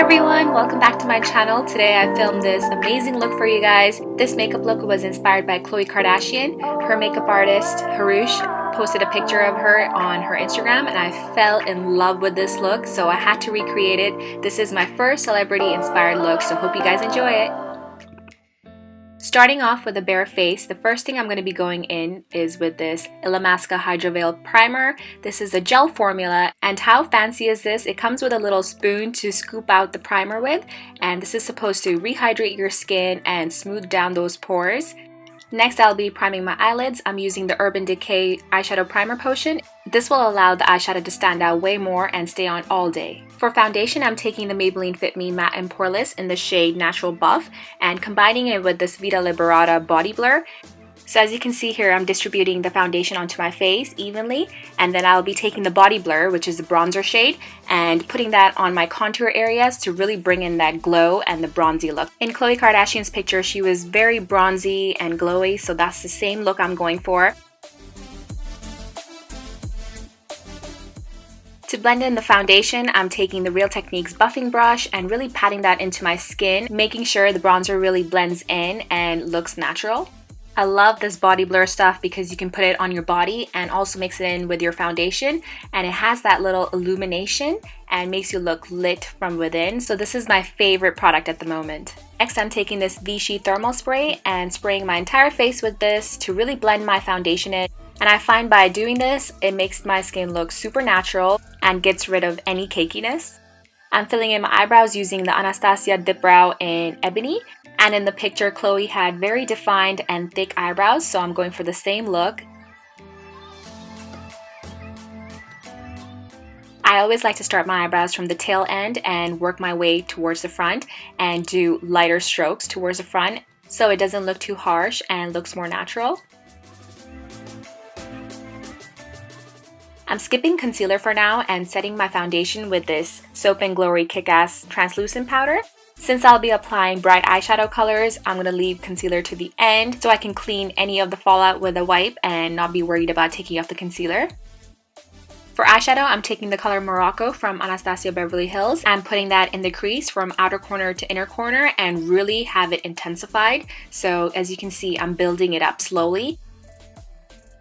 everyone, welcome back to my channel. Today I filmed this amazing look for you guys. This makeup look was inspired by Khloe Kardashian. Her makeup artist, Harush, posted a picture of her on her Instagram and I fell in love with this look, so I had to recreate it. This is my first celebrity inspired look, so hope you guys enjoy it. Starting off with a bare face, the first thing I'm going to be going in is with this Illamasqua Hydra Veil Primer. This is a gel formula, and how fancy is this? It comes with a little spoon to scoop out the primer with, and this is supposed to rehydrate your skin and smooth down those pores. Next, I'll be priming my eyelids. I'm using the Urban Decay Eyeshadow Primer Potion. This will allow the eyeshadow to stand out way more and stay on all day. For foundation, I'm taking the Maybelline Fit Me Matte and Poreless in the shade Natural Buff and combining it with this Vita Liberata Body Blur. So as you can see here, I'm distributing the foundation onto my face evenly, and then I'll be taking the Body Blur, which is the bronzer shade, and putting that on my contour areas to really bring in that glow and the bronzy look. In Khloe Kardashian's picture, she was very bronzy and glowy, so that's the same look I'm going for. To blend in the foundation, I'm taking the Real Techniques buffing brush and really patting that into my skin, making sure the bronzer really blends in and looks natural. I love this body blur stuff because you can put it on your body and also mix it in with your foundation, and it has that little illumination and makes you look lit from within. So this is my favorite product at the moment. Next, I'm taking this Vichy thermal spray and spraying my entire face with this to really blend my foundation in. And I find by doing this, it makes my skin look super natural and gets rid of any cakiness. I'm filling in my eyebrows using the Anastasia Dipbrow in Ebony. And in the picture, Khloe had very defined and thick eyebrows, so I'm going for the same look. I always like to start my eyebrows from the tail end and work my way towards the front and do lighter strokes towards the front so it doesn't look too harsh and looks more natural. I'm skipping concealer for now and setting my foundation with this Soap & Glory Kick-Ass Translucent Powder. Since I'll be applying bright eyeshadow colors, I'm going to leave concealer to the end so I can clean any of the fallout with a wipe and not be worried about taking off the concealer. For eyeshadow, I'm taking the color Morocco from Anastasia Beverly Hills and putting that in the crease from outer corner to inner corner and really have it intensified. So as you can see, I'm building it up slowly.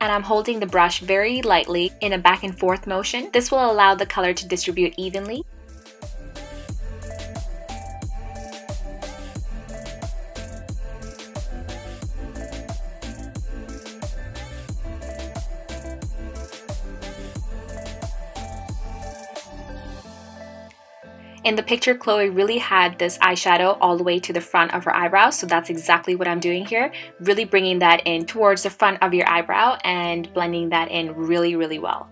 And I'm holding the brush very lightly in a back and forth motion. This will allow the color to distribute evenly. In the picture, Khloe really had this eyeshadow all the way to the front of her eyebrows, so that's exactly what I'm doing here. Really bringing that in towards the front of your eyebrow and blending that in really, really well.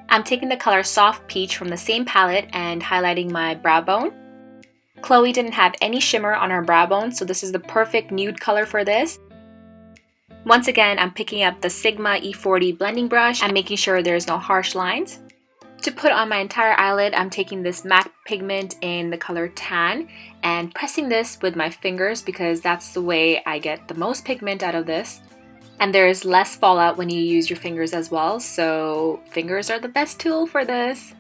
I'm taking the color Soft Peach from the same palette and highlighting my brow bone. Khloe didn't have any shimmer on her brow bone, so this is the perfect nude color for this. Once again, I'm picking up the Sigma E40 blending brush and making sure there's no harsh lines. To put on my entire eyelid, I'm taking this matte pigment in the color Tan and pressing this with my fingers because that's the way I get the most pigment out of this. And there's less fallout when you use your fingers as well, so fingers are the best tool for this.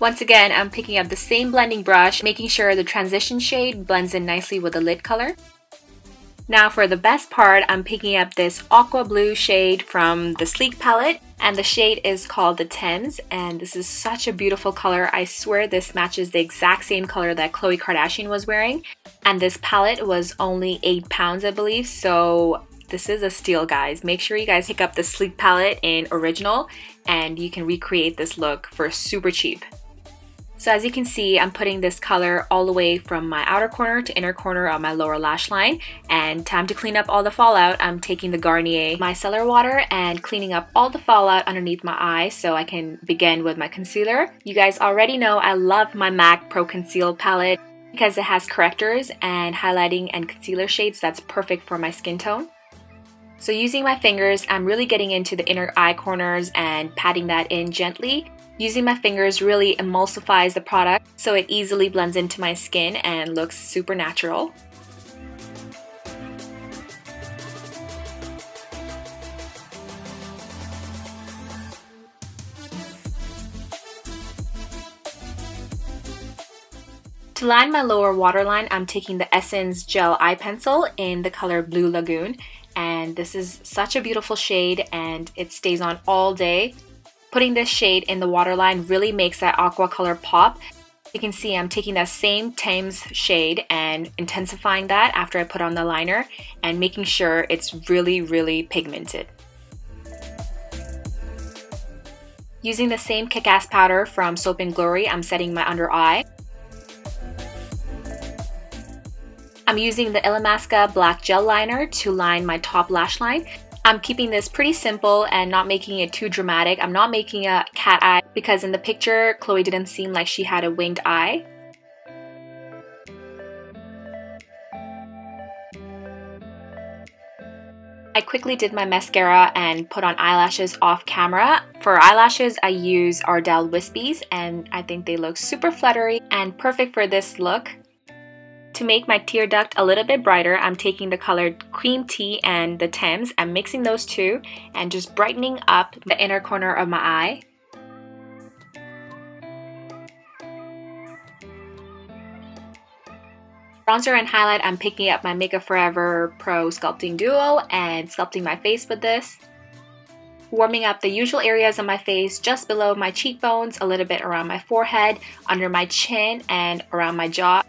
Once again, I'm picking up the same blending brush, making sure the transition shade blends in nicely with the lid color. Now for the best part, I'm picking up this aqua blue shade from the Sleek palette, and the shade is called the Thames, and this is such a beautiful color. I swear this matches the exact same color that Khloe Kardashian was wearing, and this palette was only £8, I believe, so this is a steal, guys. Make sure you guys pick up the Sleek palette in original and you can recreate this look for super cheap. So as you can see, I'm putting this color all the way from my outer corner to inner corner on my lower lash line. And time to clean up all the fallout, I'm taking the Garnier Micellar Water and cleaning up all the fallout underneath my eyes so I can begin with my concealer. You guys already know I love my MAC Pro Conceal palette because it has correctors and highlighting and concealer shades that's perfect for my skin tone. So using my fingers, I'm really getting into the inner eye corners and patting that in gently. Using my fingers really emulsifies the product so it easily blends into my skin and looks super natural. To line my lower waterline, I'm taking the Essence Gel Eye Pencil in the color Blue Lagoon. And this is such a beautiful shade and it stays on all day. Putting this shade in the waterline really makes that aqua color pop. You can see I'm taking that same Thames shade and intensifying that after I put on the liner and making sure it's really pigmented. Using the same Kick-Ass powder from Soap & Glory, I'm setting my under eye. I'm using the Illamasqua Black Gel Liner to line my top lash line. I'm keeping this pretty simple and not making it too dramatic. I'm not making a cat eye because in the picture, Khloe didn't seem like she had a winged eye. I quickly did my mascara and put on eyelashes off camera. For eyelashes, I use Ardell Wispies and I think they look super fluttery and perfect for this look. To make my tear duct a little bit brighter, I'm taking the colored Cream Tea and the Thames. I'm mixing those two and just brightening up the inner corner of my eye. Bronzer and highlight, I'm picking up my Makeup Forever Pro Sculpting Duo and sculpting my face with this. Warming up the usual areas of my face just below my cheekbones, a little bit around my forehead, under my chin, and around my jaw.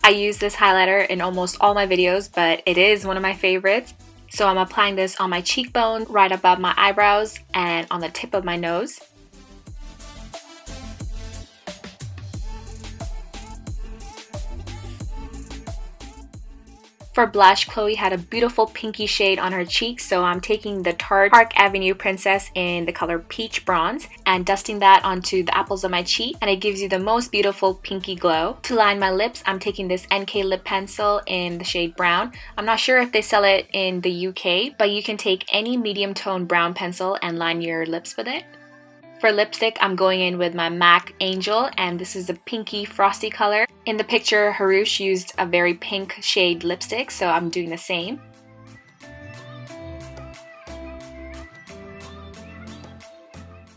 I use this highlighter in almost all my videos, but it is one of my favorites. So I'm applying this on my cheekbone, right above my eyebrows, and on the tip of my nose. For blush, Khloe had a beautiful pinky shade on her cheeks, so I'm taking the Tarte Park Avenue Princess in the color Peach Bronze and dusting that onto the apples of my cheek, and it gives you the most beautiful pinky glow. To line my lips, I'm taking this NK lip pencil in the shade Brown. I'm not sure if they sell it in the UK, but you can take any medium tone brown pencil and line your lips with it. For lipstick, I'm going in with my MAC Angel, and this is a pinky frosty color. In the picture, Harush used a very pink shade lipstick, so I'm doing the same.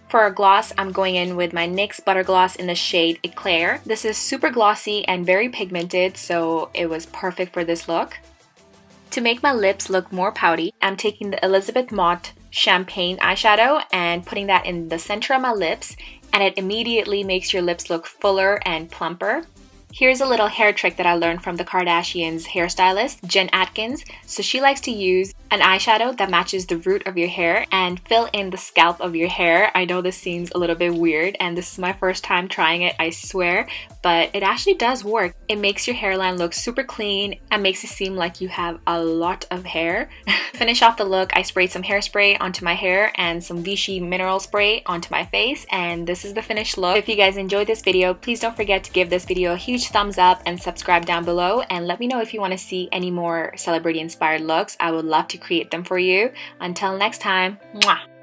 For a gloss, I'm going in with my NYX Butter Gloss in the shade Eclair. This is super glossy and very pigmented, so it was perfect for this look. To make my lips look more pouty, I'm taking the Elizabeth Mott Champagne eyeshadow and putting that in the center of my lips, and it immediately makes your lips look fuller and plumper. Here's a little hair trick that I learned from the Kardashians' hairstylist, Jen Atkins. So she likes to use an eyeshadow that matches the root of your hair and fill in the scalp of your hair. I know this seems a little bit weird and this is my first time trying it, I swear, but it actually does work. It makes your hairline look super clean and makes it seem like you have a lot of hair. Finish off the look, I sprayed some hairspray onto my hair and some Vichy mineral spray onto my face, and this is the finished look. If you guys enjoyed this video, please don't forget to give this video a huge thumbs up and subscribe down below, and let me know if you want to see any more celebrity inspired looks. I would love to create them for you. Until next time, mwah!